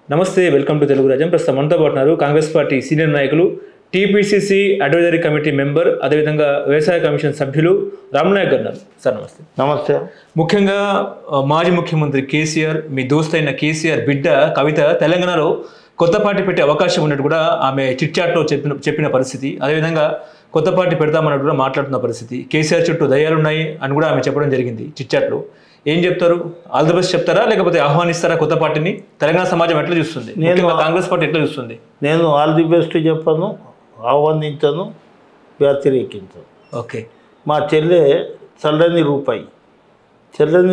నమస్తే, welcome to Telugu రాజ్యం. ప్రస్తుతం మనతో పాటున్నారు కాంగ్రెస్ పార్టీ సీనియర్ నాయకులు, టీపీసీసీ అడ్వైజరీ కమిటీ మెంబర్, అదేవిధంగా వ్యవసాయ కమిషన్ సభ్యులు రామనాయక్ గారు. సార్ నమస్తే. నమస్తే. ముఖ్యంగా మాజీ ముఖ్యమంత్రి కేసీఆర్, మీ దోస్తైన కేసీఆర్ బిడ్డ కవిత తెలంగాణలో కొత్త పార్టీ పెట్టే అవకాశం ఉన్నట్టు కూడా ఆమె చిట్చాట్లో చెప్పిన పరిస్థితి, అదేవిధంగా కొత్త పార్టీ పెడతామన్నట్టు కూడా మాట్లాడుతున్న పరిస్థితి, కేసీఆర్ చుట్టూ దయ్యాలున్నాయి అని కూడా ఆమె చెప్పడం జరిగింది చిట్చాట్లో. ఏం చెప్తారు? ఆల్ ది బెస్ట్ చెప్తారా, లేకపోతే ఆహ్వానిస్తారా కొత్త పార్టీని? తెలంగాణ సమాజం ఎట్లా చూస్తుంది, కాంగ్రెస్ పార్టీ ఎట్లా చూస్తుంది? నేను ఆల్ ది బెస్ట్ చెప్పను, ఆహ్వానించను, వ్యతిరేకించను. ఓకే. మా చెల్లె చల్లని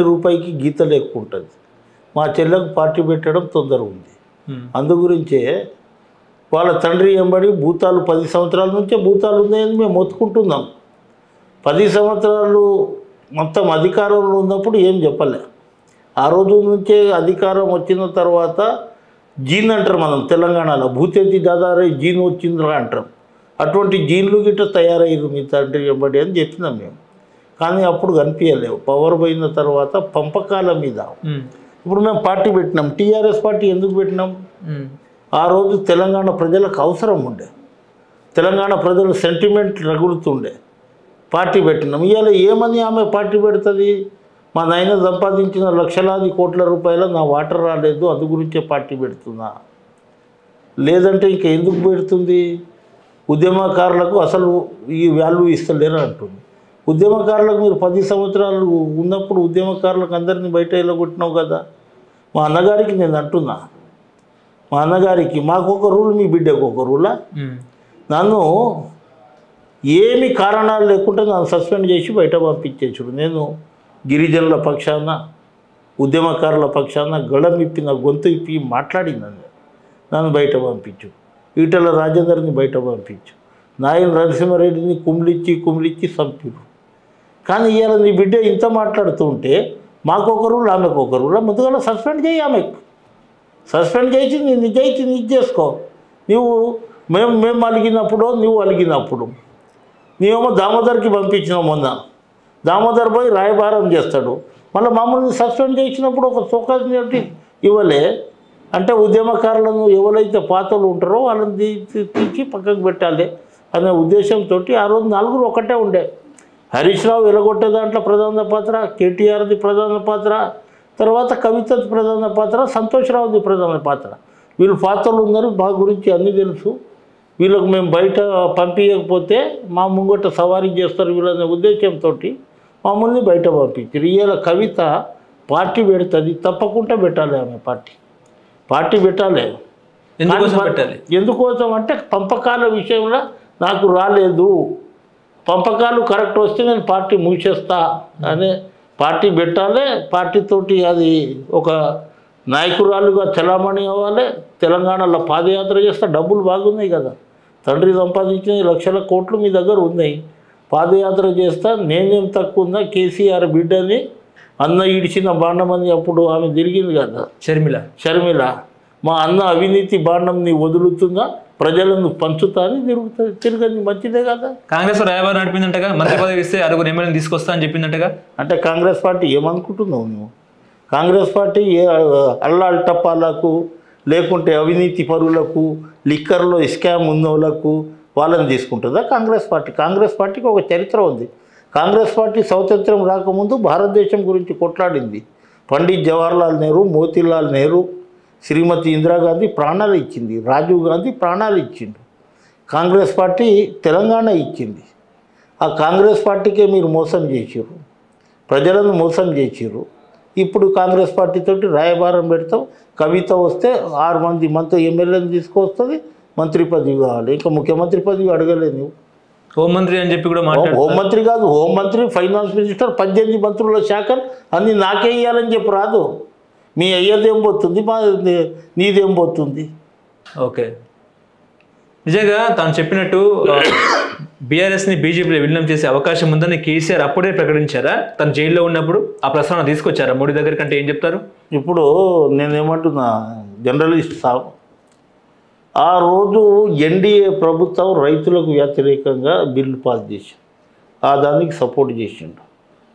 రూపాయికి గీతలు ఎక్కువ ఉంటుంది. మా చెల్లెకు పార్టీ పెట్టడం తొందర ఉంది. అందు గురించే వాళ్ళ తండ్రి ఎంబడి భూతాలు 10 సంవత్సరాల నుంచే భూతాలు ఉన్నాయని మేము మొత్తుకుంటున్నాం. 10 సంవత్సరాలు మొత్తం అధికారంలో ఉన్నప్పుడు ఏం చెప్పలే. ఆ రోజు నుంచే అధికారం వచ్చిన తర్వాత జీన్ అంటారు మనం తెలంగాణలో, భూతేతి దాదారై జీన్ వచ్చిందిరా అంటారు. అటువంటి జీన్లు గిట్ట తయారయ్యారు మీ తండ్రి ఎంబడి అని చెప్పినాం మేము. కానీ అప్పుడు కనిపించలేవు. పవర్ పోయిన తర్వాత పంపకాల మీద ఇప్పుడు మేము పార్టీ పెట్టినాం. టీఆర్ఎస్ పార్టీ ఎందుకు పెట్టినాం? ఆ రోజు తెలంగాణ ప్రజలకు అవసరం ఉండే, తెలంగాణ ప్రజల సెంటిమెంట్ రగులుతుండే, పార్టీ పెట్టినాం. ఇవాళ ఏమని ఆమె పార్టీ పెడుతుంది? మా నాయన సంపాదించిన లక్షలాది కోట్ల రూపాయల నా వాటర్ రాలేదు, అందు గురించే పార్టీ పెడుతున్నా. లేదంటే ఇంకా ఎందుకు పెడుతుంది? ఉద్యమకారులకు అసలు ఈ వాల్యూ ఇస్తలేరు అంటుంది. ఉద్యమకారులకు మీరు 10 సంవత్సరాలు ఉన్నప్పుడు ఉద్యమకారులకు అందరినీ బయట వెళ్ళగొట్టినావు కదా. మా అన్నగారికి నేను అంటున్నా, మా అన్నగారికి మాకు ఒక రూల్, మీ బిడ్డకు ఒక రూలా? నన్ను ఏమి కారణాలు లేకుండా నన్ను సస్పెండ్ చేసి బయట పంపించేసాడు. నేను గిరిజనుల పక్షాన, ఉద్యమకారుల పక్షాన గళం ఇప్పి, నా గొంతు ఇప్పి మాట్లాడిందని నన్ను బయట పంపించు. ఈటల రాజేందర్ని బయట పంపించు. నాయన నరసింహారెడ్డిని కుమిలిచ్చి చంపిరు. కానీ ఇవాళ నీ బిడ్డ ఇంత మాట్లాడుతూ ఉంటే మాకొక రూల్, ఆమెకు ఒక రూల్. ముందుగా సస్పెండ్ చేయి, ఆమెకు సస్పెండ్ చేసి నీ నిజాయితీ చేసుకో. నువ్వు మేము అలిగినప్పుడు, నువ్వు అలిగినప్పుడు నీవేమో దామోదర్కి పంపించినావు. మొన్న దామోదర్ పోయి రాయబారం చేస్తాడు. మళ్ళీ మమ్మల్ని సస్పెండ్ చేసినప్పుడు ఒక సోకాసి ఇవ్వలే. అంటే ఉద్యమకారులను ఎవరైతే పాతలు ఉంటారో వాళ్ళని తీసి పక్కకు పెట్టాలి అనే ఉద్దేశంతో ఆ రోజు 4 ఒకటే ఉండే. హరీష్ రావు వెలగొట్టే దాంట్లో ప్రధాన పాత్ర, కేటీఆర్ది ప్రధాన పాత్ర, తర్వాత కవితది ప్రధాన పాత్ర, సంతోష్రావుది ప్రధాన పాత్ర. వీళ్ళు పాత్రలు ఉన్నారు, మా గురించి అన్నీ తెలుసు. వీళ్ళకు మేము బయట పంపించకపోతే మా ముంగట సవారీ చేస్తారు వీళ్ళనే ఉద్దేశంతో మమ్మల్ని బయట పంపించారు. ఇవాళ కవిత పార్టీ పెడుతుంది, తప్పకుండా పెట్టాలి. ఆమె పార్టీ పెట్టాలి. ఎందుకోసం అంటే పంపకాల విషయంలో నాకు రాలేదు, పంపకాలు కరెక్ట్ వస్తే నేను పార్టీ మూసేస్తా అనే పార్టీ పెట్టాలి. పార్టీతోటి అది ఒక నాయకురాలుగా చలామణి అవ్వాలి. తెలంగాణలో పాదయాత్ర చేస్తా, డబ్బులు బాగున్నాయి కదా, తండ్రి సంపాదించిన లక్షల కోట్లు మీ దగ్గర ఉన్నాయి. పాదయాత్ర చేస్తా, నేనేం తక్కువ ఉందా, కేసీఆర్ బిడ్డని అన్న ఇడిచిన బాండమని అప్పుడు ఆమె తిరిగింది కదా, షర్మిల. మా అన్న అవినీతి బాండంని వదులుతుందా, ప్రజలను పంచుతా అని తిరగని మంచిదే కదా. కాంగ్రెస్ రాయబారం నడిపిందంటగా, మంత్రి పదవి ఇస్తే 6 ఎమ్మెల్యేని తీసుకొస్తా అని చెప్పిందంటగా. అంటే కాంగ్రెస్ పార్టీ ఏమనుకుంటున్నావు నువ్వు? కాంగ్రెస్ పార్టీ అల్లాల్ టప్పాలకు, లేకుంటే అవినీతి పరులకు, లిక్కర్లో స్కామ్ ఉన్నోళ్లకు వాళ్ళని తీసుకుంటుందా కాంగ్రెస్ పార్టీ? కాంగ్రెస్ పార్టీకి ఒక చరిత్ర ఉంది. కాంగ్రెస్ పార్టీ స్వాతంత్రం రాకముందు భారతదేశం గురించి కొట్లాడింది. పండిత్ జవహర్లాల్ నెహ్రూ, మోతీలాల్ నెహ్రూ, శ్రీమతి ఇందిరాగాంధీ ప్రాణాలు ఇచ్చింది, రాజీవ్ గాంధీ ప్రాణాలు ఇచ్చిండు. కాంగ్రెస్ పార్టీ తెలంగాణ ఇచ్చింది. ఆ కాంగ్రెస్ పార్టీకే మీరు మోసం చేసిర్రు, ప్రజలను మోసం చేసిర్రు. ఇప్పుడు కాంగ్రెస్ పార్టీతోటి రాయబారం పెడతాం. కవిత వస్తే 6 మంది ఎమ్మెల్యేని తీసుకొస్తుంది, మంత్రి పదవి కావాలి. ఇంకా ముఖ్యమంత్రి పదవి అడగలేదు నువ్వు. హోంమంత్రి అని చెప్పి కూడా హోంమంత్రి కాదు, హోంమంత్రి, ఫైనాన్స్ మినిస్టర్, 18 మంత్రుల శాఖలు అన్నీ నాకే ఇవ్వాలని చెప్పి రాదు. మీ అయ్యదేం పోతుంది, నీదేం పోతుంది. ఓకే. నిజంగా తాను చెప్పినట్టు బీఆర్ఎస్ని బీజేపీలో విలీనం చేసే అవకాశం ఉందని కేసీఆర్ అప్పుడే ప్రకటించారా? తను జైల్లో ఉన్నప్పుడు ఆ ప్రస్తావన తీసుకొచ్చారా మోడీ దగ్గర? కంటే ఏం చెప్తారు? ఇప్పుడు నేనేమంటున్నా, జర్నలిస్ట్ సాబ్, ఆ రోజు ఎన్డీఏ ప్రభుత్వం రైతులకు వ్యతిరేకంగా బిల్లు పాస్ చేసిండు, ఆ దానికి సపోర్ట్ చేసిండు,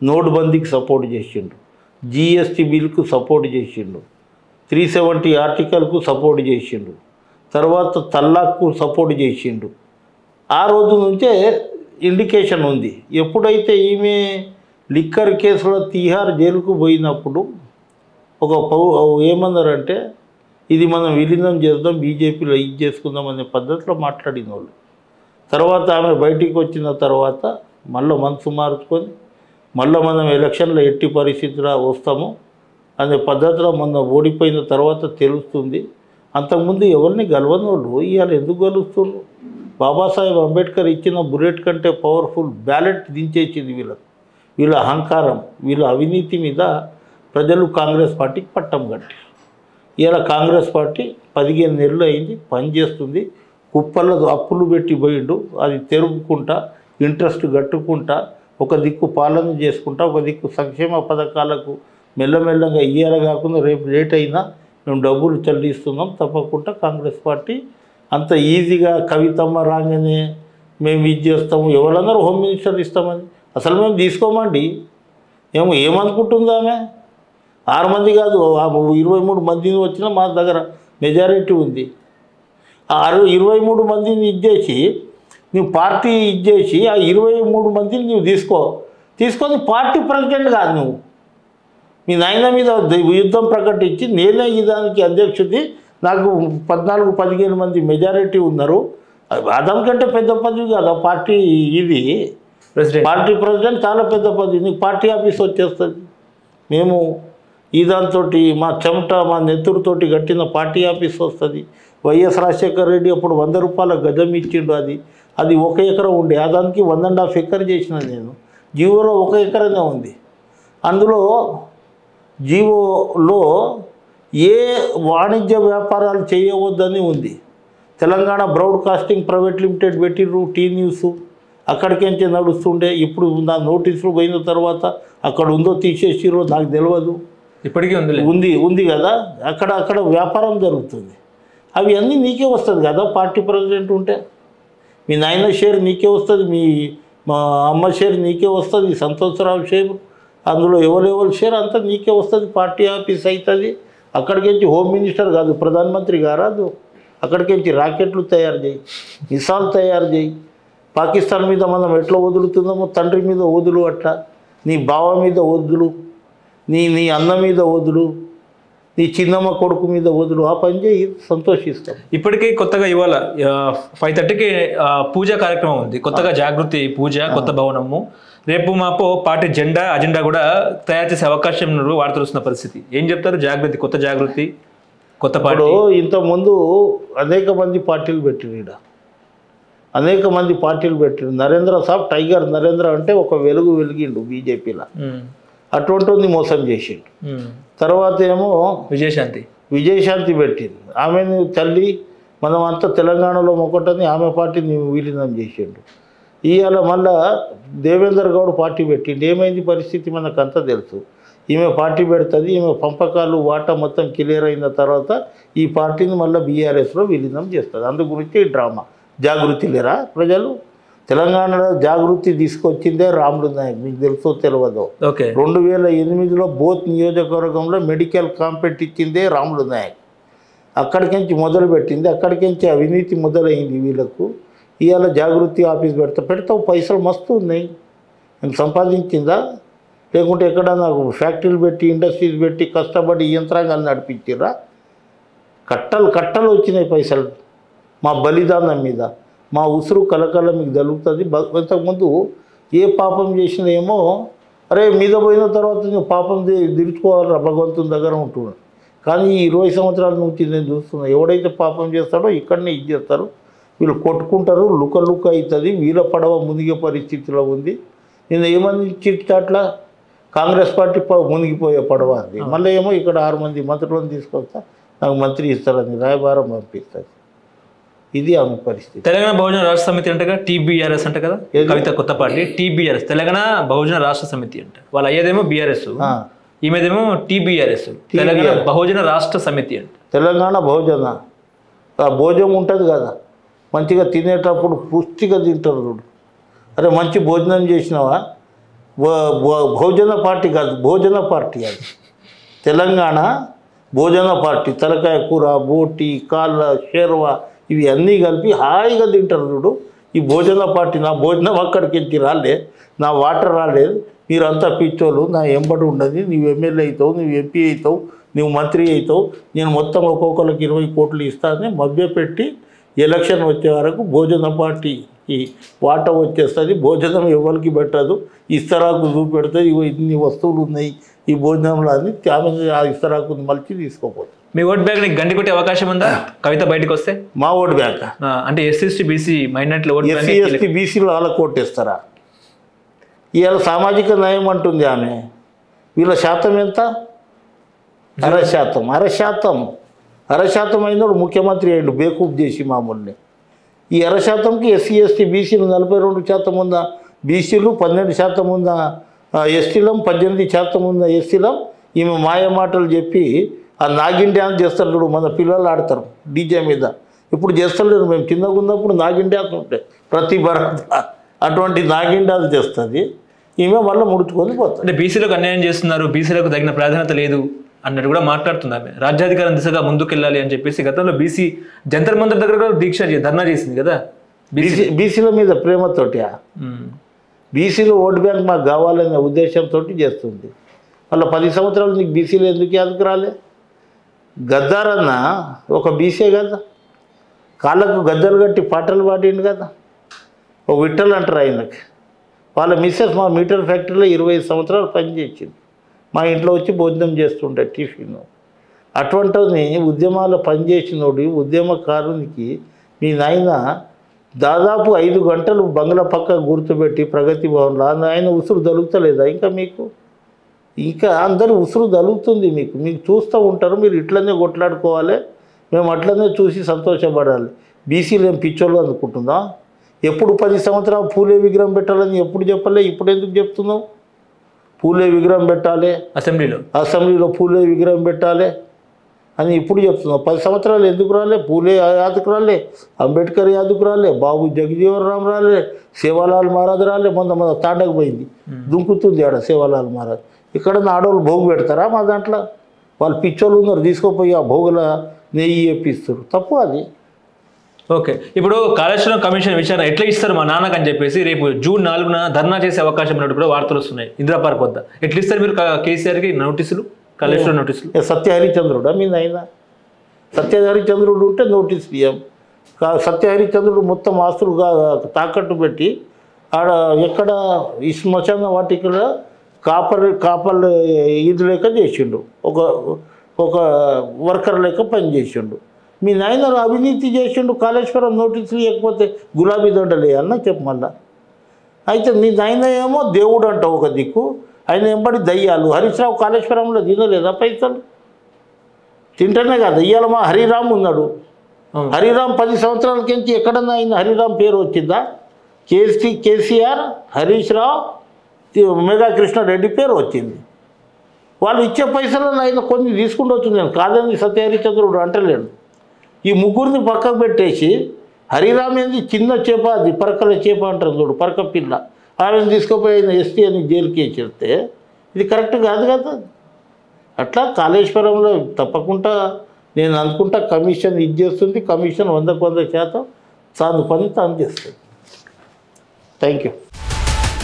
నోట్బందీకి సపోర్ట్ చేసిండు, జీఎస్టీ బిల్కు సపోర్ట్ చేసిండు, 370 ఆర్టికల్కు సపోర్ట్ చేసిండు, తర్వాత తల్లాక్కు సపోర్ట్ చేసిండు. ఆ రోజు నుంచే ఇండికేషన్ ఉంది. ఎప్పుడైతే ఈమె లిక్కర్ కేసులో తీహార్ జైలుకు పోయినప్పుడు ఏమన్నారంటే ఇది మనం విలీనం చేద్దాం, బీజేపీలో ఇది చేసుకుందాం అనే పద్ధతిలో మాట్లాడిన వాళ్ళు. తర్వాత ఆమె బయటికి వచ్చిన తర్వాత మళ్ళీ మనసు మార్చుకొని మళ్ళీ మనం ఎలక్షన్లో ఎట్టి పరిస్థితిలో వస్తాము అనే పద్ధతిలో మొన్న ఓడిపోయిన తర్వాత తెలుస్తుంది. అంతకుముందు ఎవరిని గెలవని వాళ్ళు ఇవాళ ఎందుకు గెలుస్తున్నారు? బాబాసాహెబ్ అంబేద్కర్ ఇచ్చిన బుల్లెట్ కంటే పవర్ఫుల్ బ్యాలెట్ దించేసింది వీళ్ళ అహంకారం, వీళ్ళ అవినీతి మీద ప్రజలు కాంగ్రెస్ పార్టీకి పట్టం కట్టారు. ఇలా కాంగ్రెస్ పార్టీ 15 నెలలు అయింది, పనిచేస్తుంది. కుప్పల్లో అప్పులు పెట్టి పోయిండు, అది తెరుపుకుంటా ఇంట్రెస్ట్ కట్టుకుంటా ఒక దిక్కు పాలన చేసుకుంటా ఒక దిక్కు సంక్షేమ పథకాలకు మెల్లమెల్లగా ఇయ్యాల కాకుండా రేపు లేట్ అయినా మేము డబ్బులు చెల్లిస్తున్నాం. తప్పకుండా కాంగ్రెస్ పార్టీ అంత ఈజీగా కవితమ్మ రాగానే మేము ఇది చేస్తాము, ఎవరన్నారు హోమ్ మినిస్టర్ ఇస్తామని? అసలు మేము తీసుకోమండి. ఏమనుకుంటుందో ఆమె? 6 మంది కాదు 23 మందిని వచ్చినా మా దగ్గర మెజారిటీ ఉంది. ఆ 23 మందిని ఇచ్చేసి నువ్వు పార్టీ ఇచ్చేసి ఆ 23 మందిని నువ్వు తీసుకొని పార్టీ ప్రెసిడెంట్ కాదు. నువ్వు మీ నాయన మీద యుద్ధం ప్రకటించి నేనే ఈ దానికి అధ్యక్షుడి, నాకు 14-15 మంది మెజారిటీ ఉన్నారు. అదంకంటే పెద్ద పదవి కాదు పార్టీ. ఇది పార్టీ ప్రెసిడెంట్ చాలా పెద్ద పదవి. నీకు పార్టీ ఆఫీస్ వచ్చేస్తుంది. మేము ఈ దాంతో మా చెమట మా నెత్తురుతోటి కట్టిన పార్టీ ఆఫీస్ వస్తుంది. వైఎస్ రాజశేఖర రెడ్డి అప్పుడు 100 రూపాయల గజం ఇచ్చిండు. అది 1 ఎకరం ఉండే, ఆ దానికి 1.5 ఎకర్ చేసిన నేను. జీవోలో 1 ఎకరనే ఉంది. అందులో జీవోలో ఏ వాణిజ్య వ్యాపారాలు చేయవద్దని ఉంది. తెలంగాణ బ్రాడ్కాస్టింగ్ ప్రైవేట్ లిమిటెడ్ పెట్టిర్రు, టీ న్యూస్ అక్కడికించే నడుస్తుండే. ఇప్పుడు నా నోటీసులు పోయిన తర్వాత అక్కడ ఉందో తీసేసిరో నాకు తెలియదు. ఇప్పటికీ ఉంది కదా, అక్కడ వ్యాపారం జరుగుతుంది. అవి అన్నీ నీకే వస్తుంది కదా పార్టీ ప్రెసిడెంట్ ఉంటే. మీ నాయన షేర్ నీకే వస్తుంది, మా అమ్మ షేర్ నీకే వస్తుంది, సంతోషరావు షేర్, అందులో ఎవరెవరు షేర్ అంతా నీకే వస్తుంది. పార్టీ ఆఫీస్ అవుతుంది. అక్కడికించి హోమ్ మినిస్టర్ కాదు, ప్రధానమంత్రి కారాదు. అక్కడికించి రాకెట్లు తయారు చేయి, మిసాల్ తయారు చేయి. పాకిస్తాన్ మీద మనం ఎట్లా వదులుతున్నామో తండ్రి మీద వదులు, అట్లా నీ బావ మీద వదులు, నీ అన్న మీద వదులు, నీ చిన్నమ్మ కొడుకు మీద వదులు. ఆ పని చేయి, సంతోషిస్తాం. ఇప్పటికీ కొత్తగా ఇవాళ 5:30కి పూజా కార్యక్రమం ఉంది. కొత్తగా జాగృతి పూజ, కొత్త భవనము. రేపు మాపో పార్టీ అజెండా కూడా తయారు చేసే అవకాశం వార్తలు వస్తున్న పరిస్థితి. ఏం చెప్తారు? కొత్త జాగృతి కొత్త పార్టీ. ఇంతకుముందు అనేక మంది పార్టీలు పెట్టిరు, అనేక మంది పార్టీలు పెట్టిరు. నరేంద్ర సాబ్ టైగర్ నరేంద్ర అంటే ఒక వెలిగిండు బీజేపీలో. అటువంటిది మోసం చేసిండు. తర్వాత ఏమో విజయశాంతి పెట్టింది. ఆమెను తల్లి మనం అంతా తెలంగాణలో ఒకటని ఆమె పార్టీని విలీనం చేసిండు. ఇవాళ మళ్ళా దేవేందర్ గౌడ్ పార్టీ పెట్టిండు. ఏమైంది పరిస్థితి మనకంతా తెలుసు. ఈమె పార్టీ పెడుతుంది, ఈమె పంపకాలు వాటా మొత్తం క్లియర్ అయిన తర్వాత ఈ పార్టీని మళ్ళీ బీఆర్ఎస్లో విలీనం చేస్తుంది. అందు గురించి ఈ డ్రామా. జాగృతి లేరా ప్రజలు? తెలంగాణలో జాగృతి తీసుకొచ్చిందే రాములు నాయక్, మీకు తెలుసో తెలియదో. 2008లో బోత్ నియోజకవర్గంలో మెడికల్ కాంపెట్ ఇచ్చిందే రాములు నాయక్. అక్కడికించి మొదలుపెట్టింది, అక్కడికించి అవినీతి మొదలైంది వీళ్ళకు. ఇవాళ జాగృతి ఆఫీస్ పెడతావు, పైసలు మస్తు ఉన్నాయి. నేను సంపాదించిందా లేకుంటే ఎక్కడన్నా ఫ్యాక్టరీలు పెట్టి ఇండస్ట్రీస్ పెట్టి కష్టపడి యంత్రాంగాలు నడిపించిరా? కట్టలు వచ్చినాయి పైసలు మా బలిదానం మీద. మా ఉసురు కలకల మీకు జరుగుతుంది. ఇంతకుముందు ఏ పాపం చేసినా ఏమో అరే మీద పోయిన తర్వాత నువ్వు పాపం తీర్చుకోవాలరా భగవంతుని దగ్గర ఉంటున్నాడు. కానీ ఈ 20 సంవత్సరాల నుంచి నేను చూస్తున్నా, ఎవడైతే పాపం చేస్తాడో ఇక్కడనే ఇది చేస్తారు. వీళ్ళు కొట్టుకుంటారు, లుక్క అవుతుంది. వీళ్ళ పడవ మునిగే పరిస్థితిలో ఉంది. నేను ఏమని చిట్టాట్లా కాంగ్రెస్ పార్టీ మునిగిపోయే పడవ అది. మళ్ళీ ఏమో ఇక్కడ 6 మంది మంత్రులను తీసుకొస్తా, నాకు మంత్రి ఇస్తారని రాయబారం పంపిస్తారు. ఇది ఆమె పరిస్థితి. తెలంగాణ బహుజన రాష్ట్ర సమితి అంటగా TBRS అంట కదా, కవిత కొత్త పార్టీ TBRS, తెలంగాణ బహుజన రాష్ట్ర సమితి అంట. వాళ్ళు అయ్యేదేమో BRS, ఈమెదేమో TBRS, తెలంగాణ బహుజన రాష్ట్ర సమితి అంట. తెలంగాణ బహుజన భోజనం ఉంటుంది కదా, మంచిగా తినేటప్పుడు పుష్టిగా తింటారు చూడు. అరే మంచి భోజనం చేసినావా? భోజన పార్టీ కాదు, భోజన పార్టీ అది. తెలంగాణ భోజన పార్టీ తలకాయ కూర, బోటి, కాళ్ళ, షేర్వా ఇవి అన్నీ కలిపి హాయిగా తింటారు చూడు. ఈ భోజన పార్టీ నా భోజనం అక్కడికి వెళ్ళి రాలే, నా వాటర్ రాలేదు, మీరంతా పిచ్చోళ్ళు, నా ఎంబడి ఉండదు, నువ్వు ఎమ్మెల్యే అవుతావు, నువ్వు ఎంపీ అవుతావు, నువ్వు మంత్రి అవుతావు, నేను మొత్తం ఒక్కొక్కరికి 20 కోట్లు ఇస్తానని మభ్యపెట్టి ఎలక్షన్ వచ్చే వరకు భోజన పార్టీకి వాట వచ్చేస్తుంది. భోజనం ఎవరికి పెట్టదు, ఇస్తరాకు చూపెడుతుంది, ఇగో ఇన్ని వస్తువులు ఉన్నాయి ఈ భోజనంలో అని ఆ ఇస్తరాకుని మలిచి తీసుకోపోతుంది. మీ ఓట్ బ్యాంక్ నీకు గండి కొట్టే అవకాశం ఉందా కవిత బయటకు వస్తే? మా ఓట్ బ్యాంక్ అంటే ఎస్సీ బీసీ మైనార్టీలో ఓట్ ఎస్సీ ఎస్టీ బీసీలో వాళ్ళకు ఓటేస్తారా? ఇవాళ సామాజిక న్యాయం అంటుంది ఆమె. వీళ్ళ శాతం ఎంత? 0.5%. 0.5% అయినోడు ముఖ్యమంత్రి అయ్యాడు బేకూఫ్ చేసి మామూలుని. ఈ 0.5%కి ఎస్సీ ఎస్టీ బీసీలు 42% ఉందా, బీసీలు 12% ఉందా, ఎస్టీలం 18% ఉందా, ఎస్సీలం. ఈమె మాయ మాటలు చెప్పి ఆ నాగిన్ డ్యాన్స్ చేస్తారు చూడు, మన పిల్లలు ఆడతారు డీజే మీద. ఇప్పుడు చేస్తలేరు, మేము చిన్నగా ఉన్నప్పుడు నాగిన్ డ్యాన్స్ ఉంటాయి ప్రతి భరత్, అటువంటి నాగిన్ డ్యాన్స్ చేస్తుంది ఈమె. మళ్ళీ ముడుచుకొని పోతుంది. అంటే బీసీలకు అన్యాయం చేస్తున్నారు, బీసీలకు తగిన ప్రాధాన్యత లేదు అన్నట్టు కూడా మాట్లాడుతుంది ఆమె. రాజ్యాధికారం దిశగా ముందుకెళ్ళాలి అని చెప్పేసి గతంలో బీసీ జంతర్ మంతర్ దగ్గర కూడా ధర్నా చేసింది కదా బీసీల మీద ప్రేమతోటి. బీసీలో ఓటు బ్యాంక్ మాకు కావాలనే ఉద్దేశంతో చేస్తుంది. మళ్ళీ 10 సంవత్సరాలు నీకు బీసీలు ఎందుకు యాదకు రాలే? గద్దారన్న ఒక బీసీ కదా, కాళ్ళకు గద్దలు కట్టి పాటలు పాడిండు కదా, ఒక విట్టలు అంటారు ఆయనకి. వాళ్ళ మిస్సెస్ మా మీటర్ ఫ్యాక్టరీలో 25 సంవత్సరాలు పనిచేసింది. మా ఇంట్లో వచ్చి భోజనం చేస్తుండే టిఫిన్. అటువంటిని ఉద్యమాలు పనిచేసినోడు ఉద్యమకారునికి మీ నాయన దాదాపు 5 గంటలు బంగ్లా పక్క గుర్తుపెట్టి ప్రగతి భవన్లో ఆయన ఉసురు దొరుకుతలేదా ఇంకా మీకు? ఇంకా అందరూ ఉసురు దలుగుతుంది మీకు. మీకు చూస్తూ ఉంటారు, మీరు ఇట్లనే కొట్లాడుకోవాలి, మేము అట్లనే చూసి సంతోషపడాలి. బీసీలు ఏం పిచ్చోళ్ళు అనుకుంటుందా? ఎప్పుడు 10 సంవత్సరాలు పూలే విగ్రహం పెట్టాలని ఎప్పుడు చెప్పలే, ఇప్పుడు ఎందుకు చెప్తున్నావు? పూలే విగ్రహం పెట్టాలి, అసెంబ్లీలో పూలే విగ్రహం పెట్టాలి అని ఇప్పుడు చెప్తున్నావు. 10 సంవత్సరాలు ఎందుకు రాలే? పూలే యాదకు రాలే, అంబేద్కర్ యాదకు రాలే, బాబు జగజీవన్ రామ్ రాలే, సేవాలాల్ మహారాజ్ రాలే. మొన్న తాండకు పోయింది, దుంకుతుంది ఆడ సేవాలాల్ మహారాజ్. ఇక్కడ ఆడవాళ్ళు భోగు పెడతారా? మా దాంట్లో వాళ్ళు పిచ్చోళ్ళు ఉన్నారు, తీసుకుపోయి ఆ భోగుల నెయ్యి ఎప్పిస్తారు. తప్పు అది. ఓకే, ఇప్పుడు కాళేశ్వరం కమిషన్ విచారణ ఎట్లా ఇస్తారు మా నాన్నకు అని చెప్పేసి రేపు జూన్ 4న ధర్నా చేసే అవకాశం ఉన్నట్టు కూడా వార్తలు వస్తున్నాయి. ఇందిరా పార్క్ వద్ద ఎట్లా ఇస్తారు మీరు కేసీఆర్కి నోటీసులు, కాళేశ్వరం నోటీసులు? సత్యహరిచంద్రుడా మీ నాయన? సత్యహరిచంద్రుడు ఉంటే నోటీస్ ఇయ్యం. సత్యహరిచంద్రుడు మొత్తం ఆస్తులు తాకట్టు పెట్టి ఆడ ఎక్కడ ఈ శ్మశాన వాటికలో కాపర్ ఇది లేక చేసిండు, ఒక వర్కర్ లేక పని చేసిండు. మీ నాయన అవినీతి చేసిండు, కాళేశ్వరం నోటీసులు ఇవ్వకపోతే గులాబీ దండలే అన్న చెప్పు మళ్ళా. అయితే నీ నాయన ఏమో దేవుడు అంట ఒక దిక్కు, ఆయన ఎంబడి దయ్యాలు. హరీష్ రావు కాళేశ్వరంలో తినలేదా పైసలు? తింటనే కాదు. ఇవాళ మా హరిరామ్ ఉన్నాడు, హరిరామ్ 10 సంవత్సరాల కించి ఎక్కడన్నా ఆయన హరిరామ్ పేరు వచ్చిందా? కేసీఆర్, హరీష్ రావు, మెగా కృష్ణారెడ్డి పేరు వచ్చింది. వాళ్ళు ఇచ్చే పైసలను ఆయన కొన్ని తీసుకుంటూ నేను కాదని సత్యహరిచంద్రుడు అంటలేడు. ఈ ముగ్గురిని పక్కకు పెట్టేసి హరిరామ్ ఏంది చిన్న చేప, అది పరకల చేప అంటారు చూడు, పరక పిల్ల, ఆమెను తీసుకుపోయి ఆయన ఎస్టీ అని జైలుకి వేసేస్తే ఇది కరెక్ట్ కాదు కదా. అట్లా కాళేశ్వరంలో తప్పకుండా నేను అనుకుంటా కమిషన్ ఇది చేస్తుంది. కమిషన్ 100% తాను పని తాను చేస్తుంది. Thank you.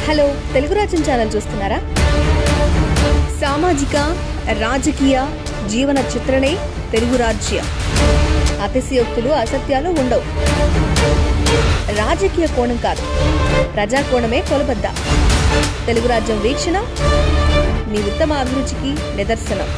హలో, తెలుగు రాజ్యం ఛానల్ చూస్తున్నారా? సామాజిక రాజకీయ జీవన చిత్రణే తెలుగు రాజ్యం. అతిశయోక్తులు అసత్యాలు ఉండవు. రాజకీయ కోణం కాదు, ప్రజా కోణమే కొలబద్ద. తెలుగు రాజ్యం వీక్షణ మీ ఉత్తమ అభిరుచికి నిదర్శనం.